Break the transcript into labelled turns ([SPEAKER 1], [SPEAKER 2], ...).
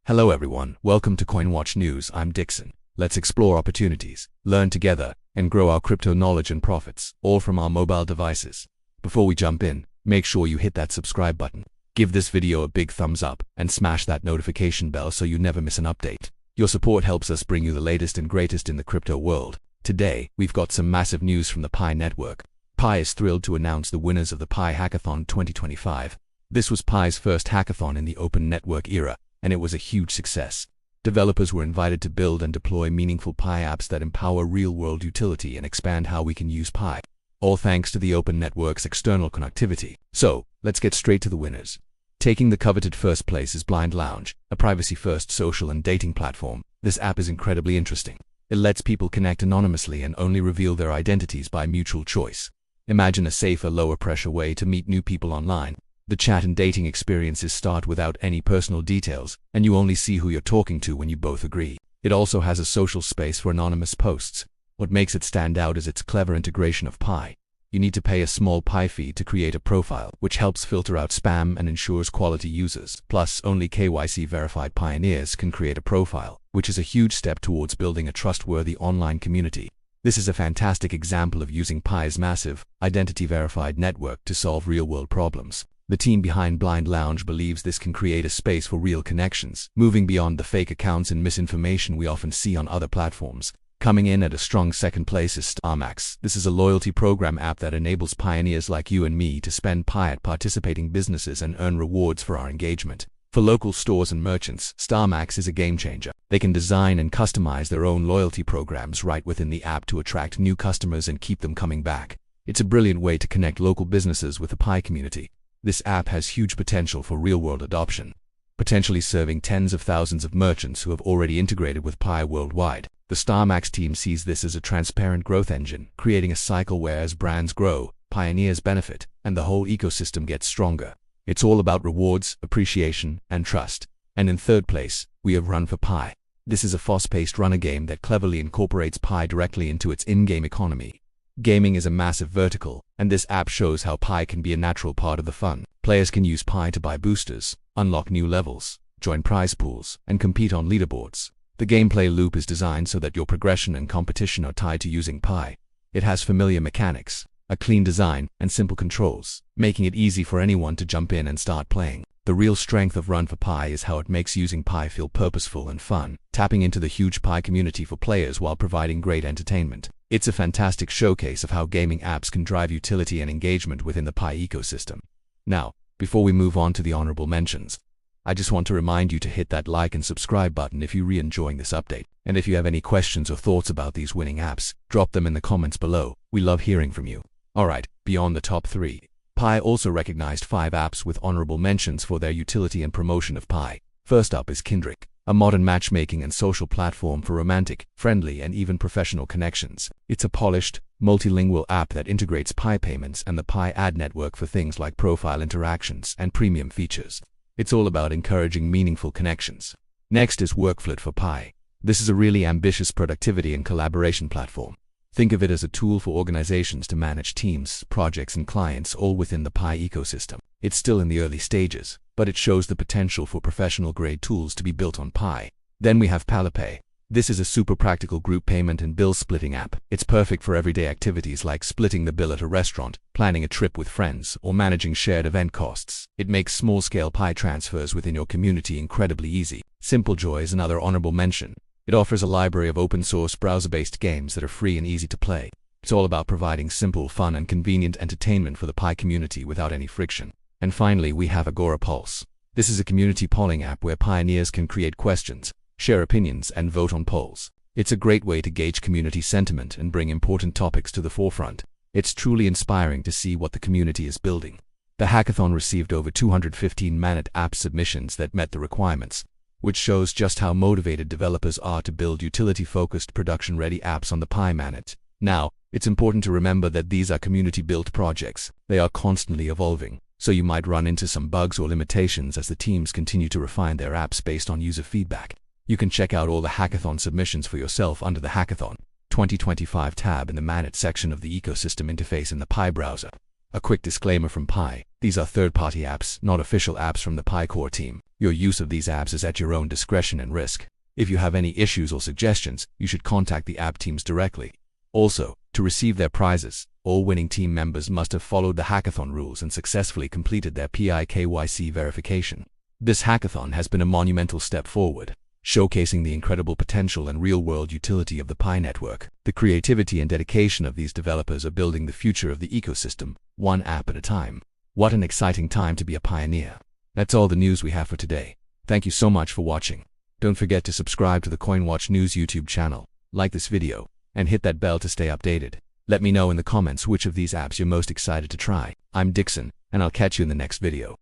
[SPEAKER 1] Hello everyone, welcome to CoinWatch News. I'm Dixon. Let's explore opportunities, learn together, and grow our crypto knowledge and profits, all from our mobile devices. Before we jump in, make sure you hit that subscribe button. Give this video a big thumbs up and smash that notification bell so you never miss an update. Your support helps us bring you the latest and greatest in the crypto world. Today, we've got some massive news from the Pi network. Pi is thrilled to announce the winners of the Pi Hackathon 2025. This was Pi's first hackathon in the open network era, and it was a huge success. Developers were invited to build and deploy meaningful Pi apps that empower real-world utility and expand how we can use Pi, all thanks to the open network's external connectivity. So, let's get straight to the winners. Taking the coveted first place is Blind Lounge, a privacy-first social and dating platform. This app is incredibly interesting. It lets people connect anonymously and only reveal their identities by mutual choice. Imagine a safer, lower-pressure way to meet new people online. The chat and dating experiences start without any personal details, and you only see who you're talking to when you both agree. It also has a social space for anonymous posts. What makes it stand out is its clever integration of Pi. You need to pay a small Pi fee to create a profile, which helps filter out spam and ensures quality users. Plus, only KYC-verified pioneers can create a profile, which is a huge step towards building a trustworthy online community. This is a fantastic example of using Pi's massive, identity-verified network to solve real-world problems. The team behind Blind Lounge believes this can create a space for real connections, moving beyond the fake accounts and misinformation we often see on other platforms. Coming in at a strong second place is StarMax. This is a loyalty program app that enables pioneers like you and me to spend Pi at participating businesses and earn rewards for our engagement. For local stores and merchants, StarMax is a game changer. They can design and customize their own loyalty programs right within the app to attract new customers and keep them coming back. It's a brilliant way to connect local businesses with the Pi community. This app has huge potential for real-world adoption, potentially serving tens of thousands of merchants who have already integrated with Pi worldwide. The StarMax team sees this as a transparent growth engine, creating a cycle where as brands grow, pioneers benefit, and the whole ecosystem gets stronger. It's all about rewards, appreciation, and trust. And in third place, we have Run for Pi. This is a fast-paced runner game that cleverly incorporates Pi directly into its in-game economy. Gaming is a massive vertical, and this app shows how Pi can be a natural part of the fun. Players can use Pi to buy boosters, unlock new levels, join prize pools, and compete on leaderboards. The gameplay loop is designed so that your progression and competition are tied to using Pi. It has familiar mechanics, a clean design, and simple controls, making it easy for anyone to jump in and start playing. The real strength of Run for Pi is how it makes using Pi feel purposeful and fun, tapping into the huge Pi community for players while providing great entertainment. It's a fantastic showcase of how gaming apps can drive utility and engagement within the Pi ecosystem. Now, before we move on to the honorable mentions, I just want to remind you to hit that like and subscribe button if you're really enjoying this update. And if you have any questions or thoughts about these winning apps, drop them in the comments below. We love hearing from you. Alright, beyond the top 3. Pi also recognized 5 apps with honorable mentions for their utility and promotion of Pi. First up is Kindrick, a modern matchmaking and social platform for romantic, friendly, and even professional connections. It's a polished, multilingual app that integrates Pi payments and the Pi ad network for things like profile interactions and premium features. It's all about encouraging meaningful connections. Next is Workflow for Pi. This is a really ambitious productivity and collaboration platform. Think of it as a tool for organizations to manage teams, projects, and clients all within the Pi ecosystem. It's still in the early stages, but it shows the potential for professional-grade tools to be built on Pi. Then we have Palapay. This is a super practical group payment and bill splitting app. It's perfect for everyday activities like splitting the bill at a restaurant, planning a trip with friends, or managing shared event costs. It makes small-scale Pi transfers within your community incredibly easy. SimpleJoy is another honorable mention. It offers a library of open-source browser-based games that are free and easy to play. It's all about providing simple, fun, and convenient entertainment for the Pi community without any friction. And finally, we have Agora Pulse. This is a community polling app where pioneers can create questions, share opinions, and vote on polls. It's a great way to gauge community sentiment and bring important topics to the forefront. It's truly inspiring to see what the community is building. The hackathon received over 215 Mainnet app submissions that met the requirements, which shows just how motivated developers are to build utility-focused, production-ready apps on the Pi Mainnet. Now, it's important to remember that these are community-built projects. They are constantly evolving, so you might run into some bugs or limitations as the teams continue to refine their apps based on user feedback. You can check out all the hackathon submissions for yourself under the Hackathon 2025 tab in the Mainnet section of the ecosystem interface in the Pi browser. A quick disclaimer from Pi. These are third-party apps, not official apps from the Pi Core team. Your use of these apps is at your own discretion and risk. If you have any issues or suggestions, you should contact the app teams directly. Also, to receive their prizes, all winning team members must have followed the hackathon rules and successfully completed their PIKYC verification. This hackathon has been a monumental step forward, showcasing the incredible potential and real-world utility of the Pi network. The creativity and dedication of these developers are building the future of the ecosystem, one app at a time. What an exciting time to be a pioneer. That's all the news we have for today. Thank you so much for watching. Don't forget to subscribe to the CoinWatch News YouTube channel, like this video, and hit that bell to stay updated. Let me know in the comments which of these apps you're most excited to try. I'm Dixon, and I'll catch you in the next video.